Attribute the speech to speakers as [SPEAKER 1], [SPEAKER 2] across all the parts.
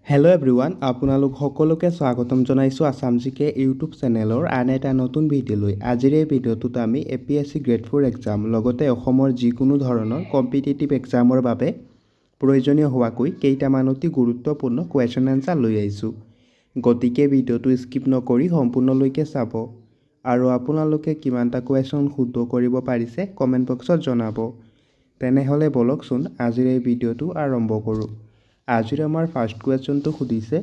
[SPEAKER 1] Hello' everyone, আপোনালোক সকলোকে স্বাগতম জনাইছোঁ আছাম জিকে ইউটিউব চেনেলৰ আন এটা নতুন ভিডিঅ'লৈ। আজিৰ এই ভিডিঅ'টোত আমি APSC গ্ৰেড 4 এক্সাম লগতে অসমৰ যিকোনো ধৰণৰ কম্পিটিটিভ এক্সামৰ বাবে প্ৰয়োজনীয় হোৱাকৈ কেইটামান অতি গুৰুত্বপূৰ্ণ কুৱেশ্যন এনচাৰ লৈ আহিছোঁ। গতিকে ভিডিঅ'টো স্কিপ নকৰি সম্পূৰ্ণলৈকে চাব আৰু আপোনালোকে কিমানটা কুৱেশ্যন শুদ্ধ কৰিব পাৰিছে কমেণ্ট বক্সত জনাব। তেনেহ'লে বলকচোন আজিৰ এই ভিডিঅ'টো আৰম্ভ কৰোঁ। আজিৰ আমাৰ ফাৰ্ষ্ট কুৱেশ্যনটো সুধিছে,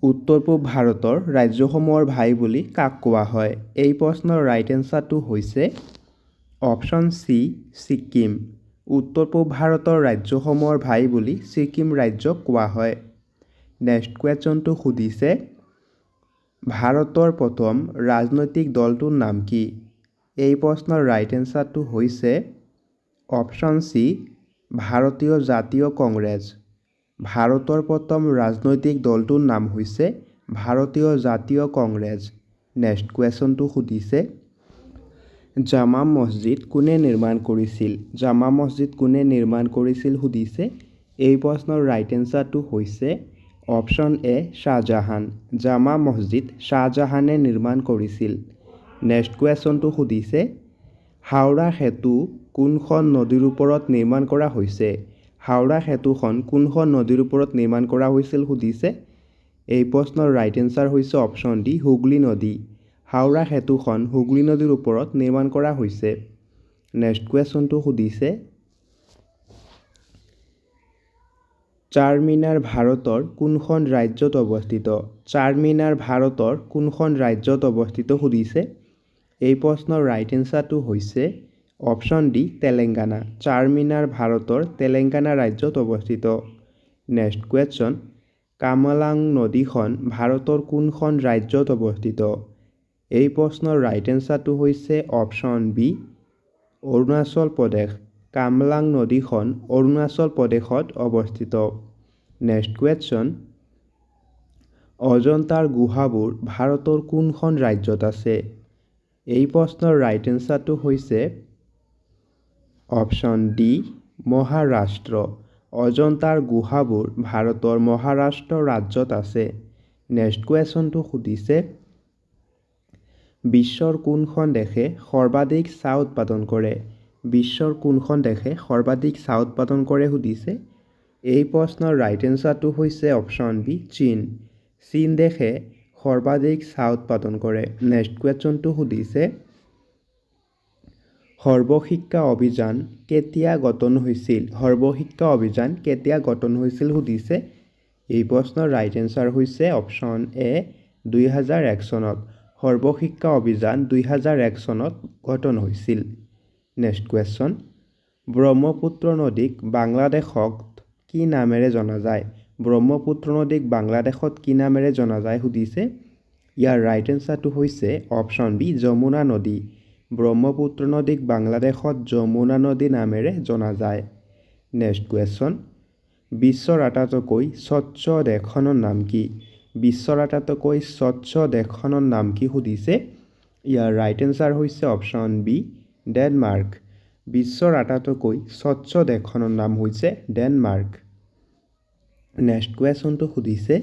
[SPEAKER 1] উত্তৰ পূব ভাৰতৰ ৰাজ্যসমূহৰ ভাই বুলি কাক কোৱা হয়? এই প্ৰশ্নৰ ৰাইট এনচাৰটো হৈছে অপশ্যন চি, ছিকিম। উত্তৰ পূব ভাৰতৰ ৰাজ্যসমূহৰ ভাই বুলি ছিকিম ৰাজ্যক কোৱা হয়। নেক্সট কুৱেশ্যনটো সুধিছে, ভাৰতৰ প্ৰথম ৰাজনৈতিক দলটোৰ নাম কি? এই প্ৰশ্নৰ ৰাইট এনচাৰটো হৈছে অপশ্যন চি, ভাৰতীয় জাতীয় কংগ্ৰেছ। ভাৰতৰ প্ৰথম ৰাজনৈতিক দলটোৰ নাম হৈছে ভাৰতীয় জাতীয় কংগ্ৰেছ। নেক্সট কুৱেশ্যনটো সুধিছে, জামা মছজিদ কোনে নিৰ্মাণ কৰিছিল? জামা মছজিদ কোনে নিৰ্মাণ কৰিছিল সুধিছে। এই প্ৰশ্নৰ ৰাইট এনচাৰটো হৈছে অপশ্যন এ, শ্বাহজাহান। জামা মছজিদ শ্বাহজাহানে নিৰ্মাণ কৰিছিল। নেক্সট কুৱেশ্যনটো সুধিছে, হাওৰা সেতু কোনখন নদীৰ ওপৰত নিৰ্মাণ কৰা হৈছে? হাওৰা সেতুখন কোনখন নদীৰ ওপৰত নিৰ্মাণ কৰা হৈছিল সুধিছে। এই প্ৰশ্নৰ ৰাইট এনচাৰ হৈছে অপশ্যন ডি, হুগলী নদী। হাওৰা সেতুখন হুগলী নদীৰ ওপৰত নিৰ্মাণ কৰা হৈছে। নেক্সট কুৱেশ্যনটো সুধিছে, চাৰমিনাৰ ভাৰতৰ কোনখন ৰাজ্যত অৱস্থিত? চাৰমিনাৰ ভাৰতৰ কোনখন ৰাজ্যত অৱস্থিত সুধিছে। এই প্ৰশ্নৰ ৰাইট এনচাৰটো হৈছে অপশ্যন ডি, তেলেংগানা। চাৰমিনাৰ ভাৰতৰ তেলেংগানা ৰাজ্যত অৱস্থিত। নেক্সট কুৱেশ্যন, কামলাং নদীখন ভাৰতৰ কোনখন ৰাজ্যত অৱস্থিত? এই প্ৰশ্নৰ ৰাইট এনচাৰটো হৈছে অপশ্যন বি, অৰুণাচল প্ৰদেশ। কামলাং নদীখন অৰুণাচল প্ৰদেশত অৱস্থিত। নেক্সট কুৱেশ্যন, অজন্তাৰ গুহাবোৰ ভাৰতৰ কোনখন ৰাজ্যত আছে? এই প্ৰশ্নৰ ৰাইট এনচাৰটো হৈছে অপশ্যন ডি, মহাৰাষ্ট্ৰ। অজন্তাৰ গুহাবোৰ ভাৰতৰ মহাৰাষ্ট্ৰ ৰাজ্যত আছে। নেক্সট কুৱেশ্যনটো সুধিছে, বিশ্বৰ কোনখন দেশে সৰ্বাধিক চাহ উৎপাদন কৰে? বিশ্বৰ কোনখন দেশে সৰ্বাধিক চাহ উৎপাদন কৰে সুধিছে। এই প্ৰশ্নৰ ৰাইট এনচাৰটো হৈছে অপশ্যন বি, চীন। চীন দেশে সৰ্বাধিক চাহ উৎপাদন কৰে। নেক্সট কুৱেশ্যনটো সুধিছে, সৰ্বশিক্ষা অভিযান কেতিয়া গঠন হৈছিল? সৰ্বশিক্ষা অভিযান কেতিয়া গঠন হৈছিল সুধিছে। এই প্ৰশ্নৰ ৰাইট এনচাৰ হৈছে অপশ্যন এ, 2001 চনত। সৰ্বশিক্ষা অভিযান 2001 চনত গঠন হৈছিল। নেক্সট কুৱেশ্যন, ব্ৰহ্মপুত্ৰ নদীক বাংলাদেশত কি নামেৰে জনা যায়? ব্ৰহ্মপুত্ৰ নদীক বাংলাদেশত কি নামেৰে জনা যায় সুধিছে। ইয়াৰ ৰাইট এনচাৰটো হৈছে অপশ্যন বি, যমুনা নদী। ব্ৰহ্মপুত্ৰ নদীক বাংলাদেশত যমুনা নদী নামেৰে জনা যায়। নেক্সট কুৱেশ্যন, বিশ্বৰ আটাইতকৈ স্বচ্ছ দেশখনৰ নাম কি? বিশ্বৰ আটাইতকৈ স্বচ্ছ দেশখনৰ নাম কি সুধিছে। ইয়াৰ ৰাইট এনচাৰ হৈছে অপশ্যন বি, ডেনমাৰ্ক। বিশ্বৰ আটাইতকৈ স্বচ্ছ দেশখনৰ নাম হৈছে ডেনমাৰ্ক। নেক্সট কুৱেশ্যনটো সুধিছে,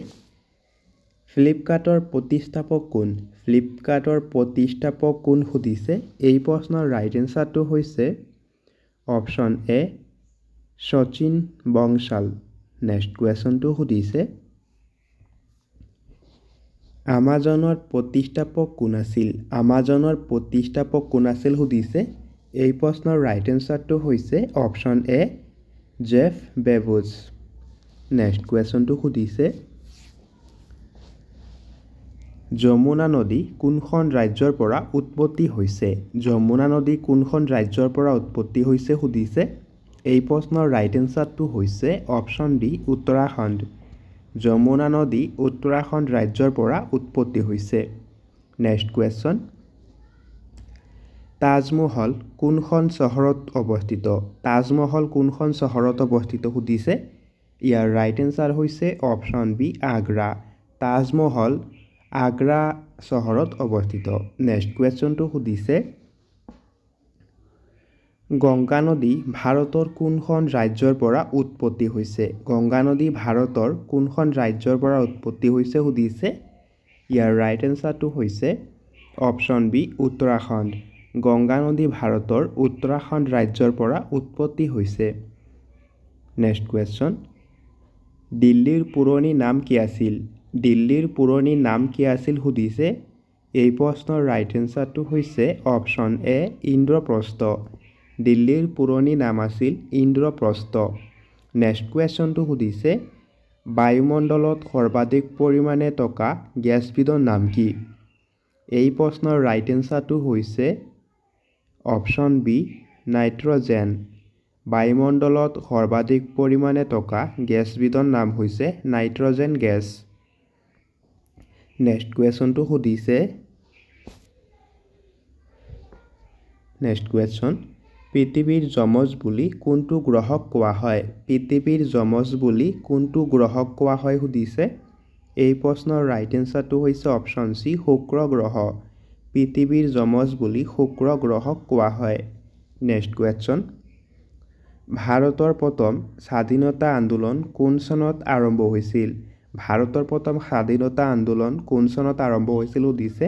[SPEAKER 1] ফ্লিপকাৰ্টৰ প্ৰতিষ্ঠাপক কোন? ফ্লিপকাৰ্টৰ প্ৰতিষ্ঠাপক কোন সুধিছে। এই প্ৰশ্নৰ ৰাইট এনচাৰটো হৈছে option A, Sachin Bansal. Next কুৱেশ্যনটো সুধিছে, আমাজনৰ প্ৰতিষ্ঠাপক কোন আছিল? আমাজনৰ প্ৰতিষ্ঠাপক কোন আছিল সুধিছে। এই প্ৰশ্নৰ ৰাইট এনচাৰটো হৈছে option A, Jeff Bezos. Next কুৱেশ্যনটো সুধিছে, যমুনা নদী কোনখন ৰাজ্যৰ পৰা উৎপত্তি হৈছে? যমুনা নদী কোনখন ৰাজ্যৰ পৰা উৎপত্তি হৈছে সুধিছে। এই প্ৰশ্নৰ ৰাইট এনচাৰটো হৈছে অপশ্যন ডি, উত্তৰাখণ্ড। যমুনা নদী উত্তৰাখণ্ড ৰাজ্যৰ পৰা উৎপত্তি হৈছে। নেক্সট কুৱেশ্যন, তাজমহল কোনখন চহৰত অৱস্থিত? তাজমহল কোনখন চহৰত অৱস্থিত সুধিছে। ইয়াৰ ৰাইট এনচাৰ হৈছে অপশ্যন বি, আগ্ৰা। তাজমহল আগ্ৰা চহৰত অৱস্থিত। নেক্সট কুৱেশ্যনটো সুধিছে, গংগা নদী ভাৰতৰ কোনখন ৰাজ্যৰ পৰা উৎপত্তি হৈছে? গংগা নদী ভাৰতৰ কোনখন ৰাজ্যৰ পৰা উৎপত্তি হৈছে সুধিছে। ইয়াৰ ৰাইট এনচাৰটো হৈছে অপশ্যন বি উত্তৰাখণ্ড। গংগা নদী ভাৰতৰ উত্তৰাখণ্ড ৰাজ্যৰ পৰা উৎপত্তি হৈছে। নেক্সট কুৱেশ্যন, দিল্লীৰ পুৰণি নাম কি আছিল? দিল্লীৰ পুৰণি নাম কি আছিল সুধিছে। এই প্ৰশ্নৰ ৰাইট এনচাৰটো হৈছে অপশ্যন এ ইন্দ্ৰপ্ৰস্থ। দিল্লীৰ পুৰণি নাম আছিল ইন্দ্ৰপ্ৰস্থ। নেক্সট কুৱেশ্যনটো সুধিছে, বায়ুমণ্ডলত সৰ্বাধিক পৰিমাণে থকা গেছবিধৰ নাম কি? এই প্ৰশ্নৰ ৰাইট এনচাৰটো হৈছে অপশ্যন বি নাইট্ৰজেন। বায়ুমণ্ডলত সৰ্বাধিক পৰিমাণে থকা গেছবিধৰ নাম হৈছে নাইট্ৰজেন গেছ। নেক্সট কুৱেশ্যনটো সুধিছে, নেক্সট কুৱেশ্যন, পৃথিৱীৰ যমজ বুলি কোনটো গ্ৰহক কোৱা হয়? পৃথিৱীৰ যমজ বুলি কোনটো গ্ৰহক কোৱা হয় সুধিছে। এই প্ৰশ্নৰ ৰাইট এনচাৰটো হৈছে অপশ্যন চি শুক্ৰ গ্ৰহ। পৃথিৱীৰ যমজ বুলি শুক্ৰ গ্ৰহক কোৱা হয়। নেক্সট কুৱেশ্যন, ভাৰতৰ প্ৰথম স্বাধীনতা আন্দোলন কোন চনত আৰম্ভ হৈছিল? ভাৰতৰ প্ৰথম স্বাধীনতা আন্দোলন কোন চনত আৰম্ভ হৈছিল সুধিছে।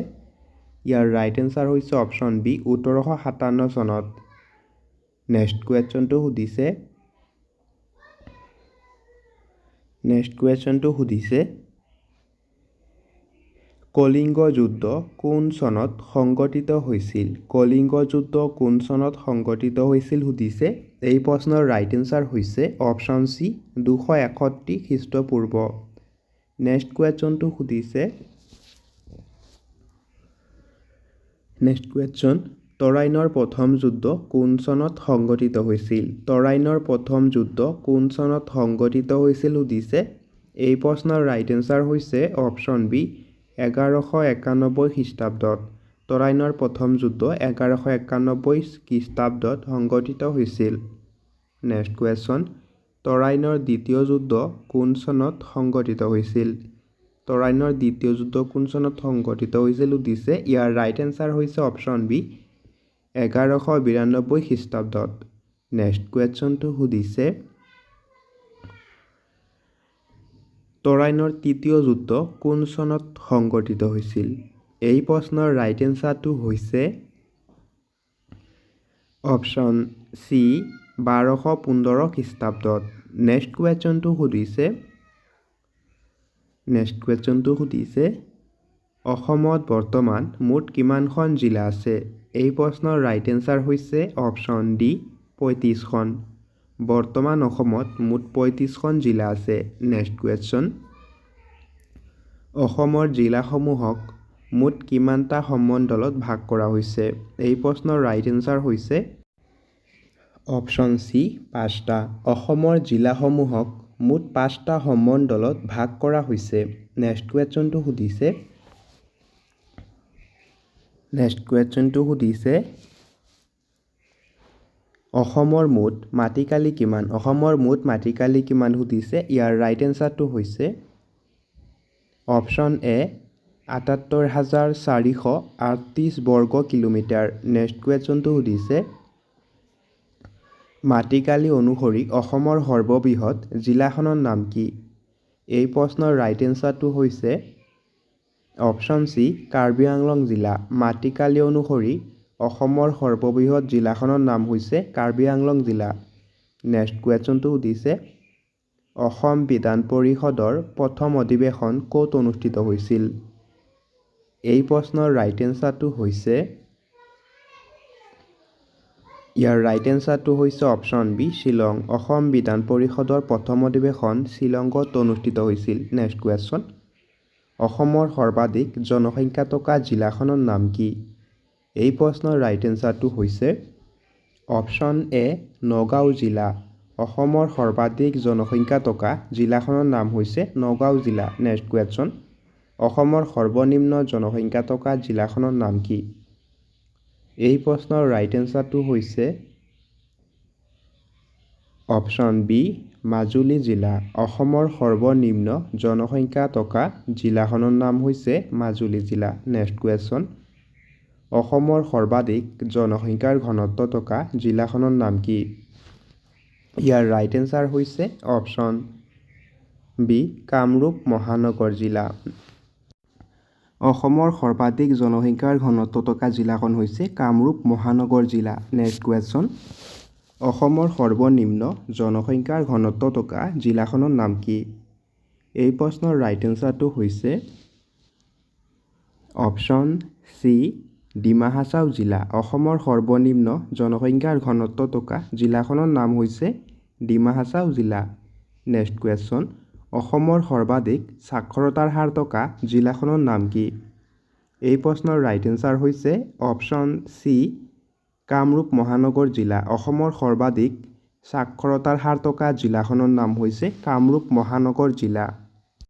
[SPEAKER 1] ইয়াৰ ৰাইট এনচাৰ হৈছে অপশ্যন বি 1857 চনত। নেক্সট কুৱেশ্যনটো সুধিছে, নেক্সট কুৱেশ্যনটো সুধিছে, কলিঙ্গ যুদ্ধ কোন চনত সংঘটিত হৈছিল? কলিঙ্গ যুদ্ধ কোন চনত সংঘটিত হৈছিল সুধিছে। এই প্ৰশ্নৰ ৰাইট এনচাৰ হৈছে অপশ্যন চি 261 খ্ৰীষ্টপূৰ্ব। নেক্সট কুৱেশ্যনটো সুধিছে, নেক্সট কুৱেশ্যন, তৰাইনৰ প্ৰথম যুদ্ধ কোন চনত সংঘটিত হৈছিল? তৰাইনৰ প্ৰথম যুদ্ধ কোন চনত সংঘটিত হৈছিল সুধিছে। এই প্ৰশ্নৰ ৰাইট এনচাৰ হৈছে অপশ্যন বি 1191 খ্ৰীষ্টাব্দত। তৰাইনৰ প্ৰথম যুদ্ধ 1191 খ্ৰীষ্টাব্দত সংঘটিত হৈছিল। নেক্সট কুৱেশ্যন, তৰাইনৰ দ্বিতীয় যুদ্ধ কোন চনত সংঘটিত হৈছিল? তৰাইনৰ দ্বিতীয় যুদ্ধ কোন চনত সংঘটিত হৈছিল সুধিছে। ইয়াৰ ৰাইট এনচাৰ হৈছে অপশ্যন বি 1192 খ্ৰীষ্টাব্দত। নেক্সট কুৱেশ্যনটো সুধিছে, তৰাইনৰ তৃতীয় যুদ্ধ কোন চনত সংঘটিত হৈছিল? এই প্ৰশ্নৰ ৰাইট এনচাৰটো হৈছে অপশ্যন চি 1215 খ্ৰীষ্টাব্দত। নেক্সট কুৱেশ্যনটো সুধিছে, নেক্সট কুৱেশ্যনটো সুধিছে, অসমত বৰ্তমান মুঠ কিমানখন জিলা আছে? এই প্ৰশ্নৰ ৰাইট এনচাৰ হৈছে অপশ্যন ডি 35খন। বৰ্তমান অসমত মুঠ 35খন জিলা আছে। নেক্সট কুৱেশ্যন, অসমৰ জিলাসমূহক মুঠ কিমানটা সমণ্ডলত ভাগ কৰা হৈছে? এই প্ৰশ্নৰ ৰাইট এনচাৰ হৈছে অপশ্যন চি 5টা। অসমৰ জিলাসমূহক মুঠ 5টা সমণ্ডলত ভাগ কৰা হৈছে। নেক্সট কুৱেশ্যনটো সুধিছে, নেক্সট কুৱেশ্যনটো সুধিছে, অসমৰ মুঠ মাটিকালি কিমান? অসমৰ মুঠ মাটিকালি কিমান সুধিছে। ইয়াৰ ৰাইট এনচাৰটো হৈছে অপশ্যন এ ৭৮,৪৩৮ বৰ্গ কিলোমিটাৰ। নেক্সট কুৱেশ্যনটো সুধিছে, মাটিকালি অনুসৰি অসমৰ সৰ্ববৃহৎ জিলাখনৰ নাম কি? এই প্ৰশ্নৰ ৰাইট এনচাৰটো হৈছে অপশ্যন চি কাৰ্বি আংলং জিলা। মাটিকালি অনুসৰি অসমৰ সৰ্ববৃহৎ জিলাখনৰ নাম হৈছে কাৰ্বি আংলং জিলা। নেক্সট কুৱেশ্যনটো সুধিছে, অসম বিধান পৰিষদৰ প্ৰথম অধিৱেশন ক'ত অনুষ্ঠিত হৈছিল? এই প্ৰশ্নৰ ৰাইট এনচাৰটো হৈছে, ইয়াৰ ৰাইট এনচাৰটো হৈছে অপশ্যন বি শ্বিলং। অসম বিধান পৰিষদৰ প্ৰথম অধিৱেশন শ্বিলঙত অনুষ্ঠিত হৈছিল। নেক্সট কুৱেশ্যন, অসমৰ সৰ্বাধিক জনসংখ্যা থকা জিলাখনৰ নাম কি? এই প্ৰশ্নৰ ৰাইট এনচাৰটো হৈছে অপশ্যন এ নগাঁও জিলা। অসমৰ সৰ্বাধিক জনসংখ্যা থকা জিলাখনৰ নাম হৈছে নগাঁও জিলা। নেক্সট কুৱেশ্যন, অসমৰ সৰ্বনিম্ন জনসংখ্যা থকা জিলাখনৰ নাম কি? এই প্ৰশ্নৰ ৰাইট এনচাৰটো হৈছে অপশ্যন বি মাজুলী জিলা। অসমৰ সৰ্বনিম্ন জনসংখ্যা থকা জিলাখনৰ নাম হৈছে মাজুলী জিলা। নেক্সট কুৱেশ্যন, অসমৰ সৰ্বাধিক জনসংখ্যাৰ ঘনত্ব থকা জিলাখনৰ নাম কি? ইয়াৰ ৰাইট এনচাৰ হৈছে অপশ্যন বি কামৰূপ মহানগৰ জিলা। অসমৰ সৰ্বাধিক জনসংখ্যাৰ ঘনত্ব থকা জিলাখন হৈছে কামৰূপ মহানগৰ জিলা। নেক্সট কুৱেশ্যন, অসমৰ সৰ্বনিম্ন জনসংখ্যাৰ ঘনত্ব থকা জিলাখনৰ নাম কি? এই প্ৰশ্নৰ ৰাইট এনচাৰটো হৈছে অপশ্যন চি ডিমা হাছাও জিলা। অসমৰ সৰ্বনিম্ন জনসংখ্যাৰ ঘনত্ব থকা জিলাখনৰ নাম হৈছে ডিমা হাছাও জিলা। নেক্সট কুৱেশ্যন, অসমৰ সৰ্বাধিক সাক্ষৰতাৰ হাৰ থকা জিলাখনৰ নাম কি? এই প্ৰশ্নৰ ৰাইট এনচাৰ হৈছে অপশ্যন চি কামৰূপ মহানগৰ জিলা। অসমৰ সৰ্বাধিক সাক্ষৰতাৰ হাৰ থকা জিলাখনৰ নাম হৈছে কামৰূপ মহানগৰ জিলা।